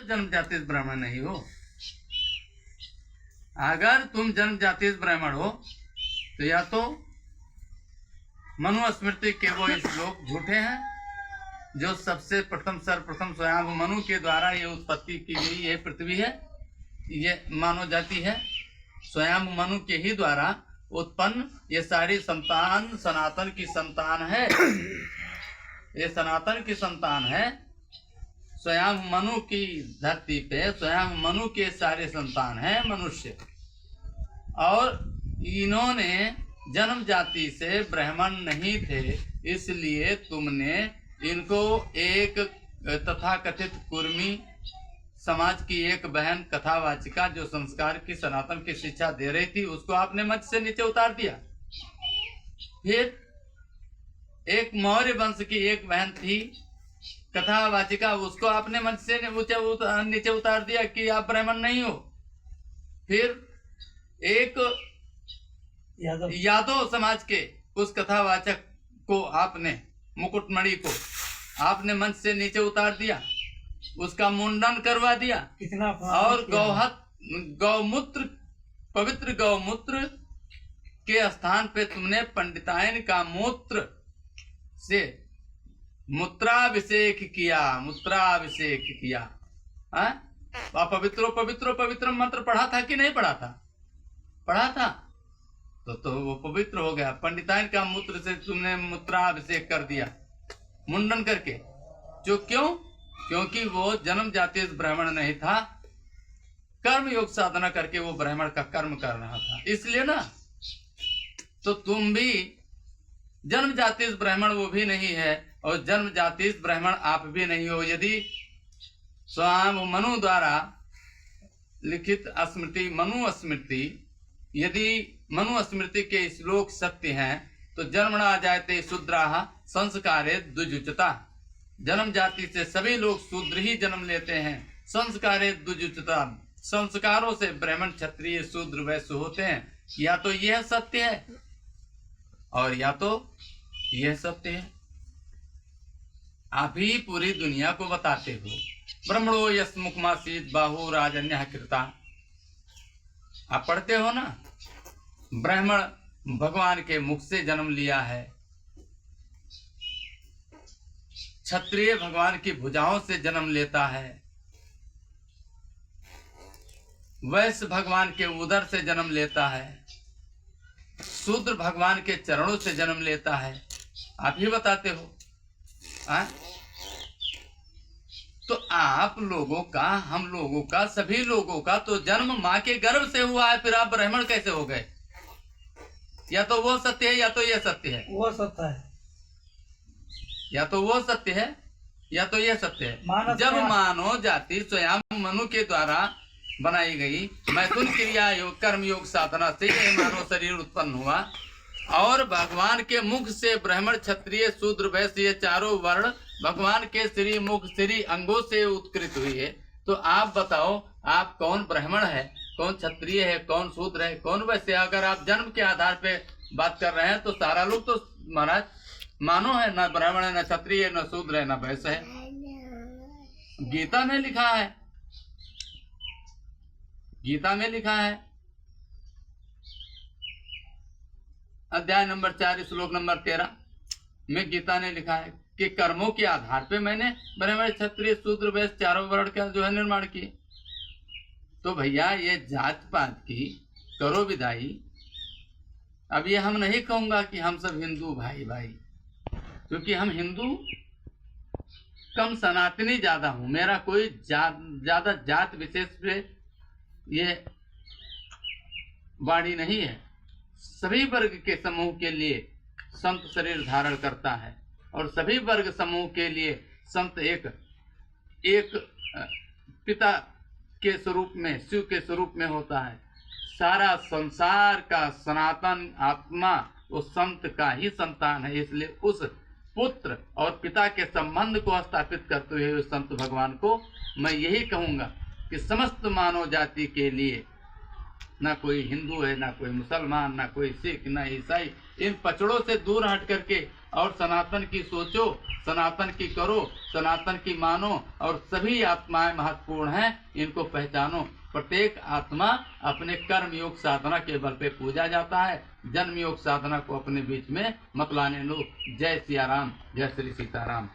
जन्म जाति ब्राह्मण नहीं हो। अगर तुम जन्म जाति ब्राह्मण हो तो या तो मनु स्मृति के वो श्लोक झूठे हैं, जो सबसे प्रथम सर्वप्रथम स्वयं मनु के द्वारा ये उत्पत्ति की गई ये पृथ्वी है, ये मानव जाति है, स्वयं मनु के ही द्वारा उत्पन्न ये सारी संतान सनातन की संतान है, ये सनातन की संतान है। स्वयं मनु की धरती पे स्वयं मनु के सारे संतान हैं मनुष्य, और इन्होंने जन्म जाति से ब्राह्मण नहीं थे, इसलिए तुमने इनको एक तथाकथित कुर्मी समाज की एक बहन कथावाचिका जो संस्कार की सनातन की शिक्षा दे रही थी उसको आपने मंच से नीचे उतार दिया। फिर एक मौर्य वंश की एक बहन थी कथावाचिका, उसको आपने मंच से नीचे उतार दिया कि आप ब्राह्मण नहीं हो। फिर एक यादव समाज के उस कथावाचक को आपने मुकुटमणि को आपने मंच से नीचे उतार दिया, उसका मुंडन करवा दिया, कितना और गौमूत्र पवित्र गौमूत्र के स्थान पे तुमने पंडितायन का मूत्र से मूत्राभिषेक किया, मूत्राभिषेक किया। पवित्रो पवित्रो पवित्र मंत्र पढ़ा था कि नहीं पढ़ा था? पढ़ा था तो वो पवित्र हो गया। पंडितायन का मूत्र से तुमने मूत्राभिषेक कर दिया मुंडन करके, जो क्यों? क्योंकि वो जन्म जाति ब्राह्मण नहीं था, कर्म योग साधना करके वो ब्राह्मण का कर्म कर रहा था, इसलिए ना। तो तुम भी जन्म जाति ब्राह्मण वो भी नहीं है, और जन्म जाति ब्राह्मण आप भी नहीं हो। यदि स्वयं मनु द्वारा लिखित स्मृति मनु स्मृति, यदि मनु स्मृति के श्लोक सत्य हैं तो जन्मना जायते शूद्राः संस्कारे द्विजुचता, जन्म जाति से सभी लोग शूद्र ही जन्म लेते हैं। संस्कारे द्विजुचता, संस्कारों से ब्राह्मण क्षत्रिय शूद्र वैश्य होते हैं। या तो यह सत्य है और या तो यह सत्य है। आप ही पूरी दुनिया को बताते हो ब्रह्मणो यस्मुखमासीत बाहु राजन्य कृता, आप पढ़ते हो ना, ब्राह्मण भगवान के मुख से जन्म लिया है, क्षत्रिय भगवान की भुजाओं से जन्म लेता है, वैश्य भगवान के उदर से जन्म लेता है, शूद्र भगवान के चरणों से जन्म लेता है। आप ही बताते हो। तो आप लोगों का, हम लोगों का, सभी लोगों का तो जन्म माँ के गर्भ से हुआ है, फिर आप ब्राह्मण कैसे हो गए? या तो वो सत्य है या तो ये सत्य है। वो सत्य है, या तो वो सत्य है या तो ये सत्य है। जब मानव जाति स्वयं मनु के द्वारा बनाई गई मैथुन क्रिया योग कर्म योग साधना से ये मानव शरीर उत्पन्न हुआ, और भगवान के मुख से ब्राह्मण क्षत्रिय शूद्र वैश्य ये चारों वर्ण भगवान के श्री मुख श्री अंगों से उत्कृत हुई है, तो आप बताओ आप कौन ब्राह्मण है, कौन क्षत्रिय है, कौन शूद्र है, कौन वैश्य? अगर आप जन्म के आधार पे बात कर रहे हैं तो सारा लोग तो महाराज मानो है, ना ब्राह्मण है, ना क्षत्रिय है, ना शूद्र है, ना वैश्य है। गीता में लिखा है, गीता में लिखा है अध्याय नंबर 4 श्लोक नंबर 13 में गीता ने लिखा है कि कर्मों के आधार पे मैंने ब्राह्मण क्षत्रिय शूद्र वैश्य चारों वर्ण का जो है निर्माण किए। तो भैया ये जात पात की करो विदाई। अब ये हम नहीं कहूंगा कि हम सब हिंदू भाई भाई, क्योंकि हम हिंदू कम सनातनी ज्यादा हूं। मेरा कोई ज्यादा जात विशेष पे ये वाणी नहीं है। सभी वर्ग के समूह के लिए संत शरीर धारण करता है, और सभी वर्ग समूह के लिए संत एक पिता के स्वरूप में, शिव के स्वरूप में होता है। सारा संसार का सनातन आत्मा उस संत का ही संतान है, इसलिए उस पुत्र और पिता के संबंध को स्थापित करते हुए उस संत भगवान को मैं यही कहूंगा कि समस्त मानव जाति के लिए ना कोई हिंदू है, ना कोई मुसलमान, ना कोई सिख, ना ईसाई। इन पचड़ों से दूर हट करके और सनातन की सोचो, सनातन की करो, सनातन की मानो, और सभी आत्माएं महत्वपूर्ण हैं, इनको पहचानो। प्रत्येक आत्मा अपने कर्म योग साधना के बल पे पूजा जाता है। जन्म योग साधना को अपने बीच में मत लाने दो। जय सिया राम, जय श्री सीताराम।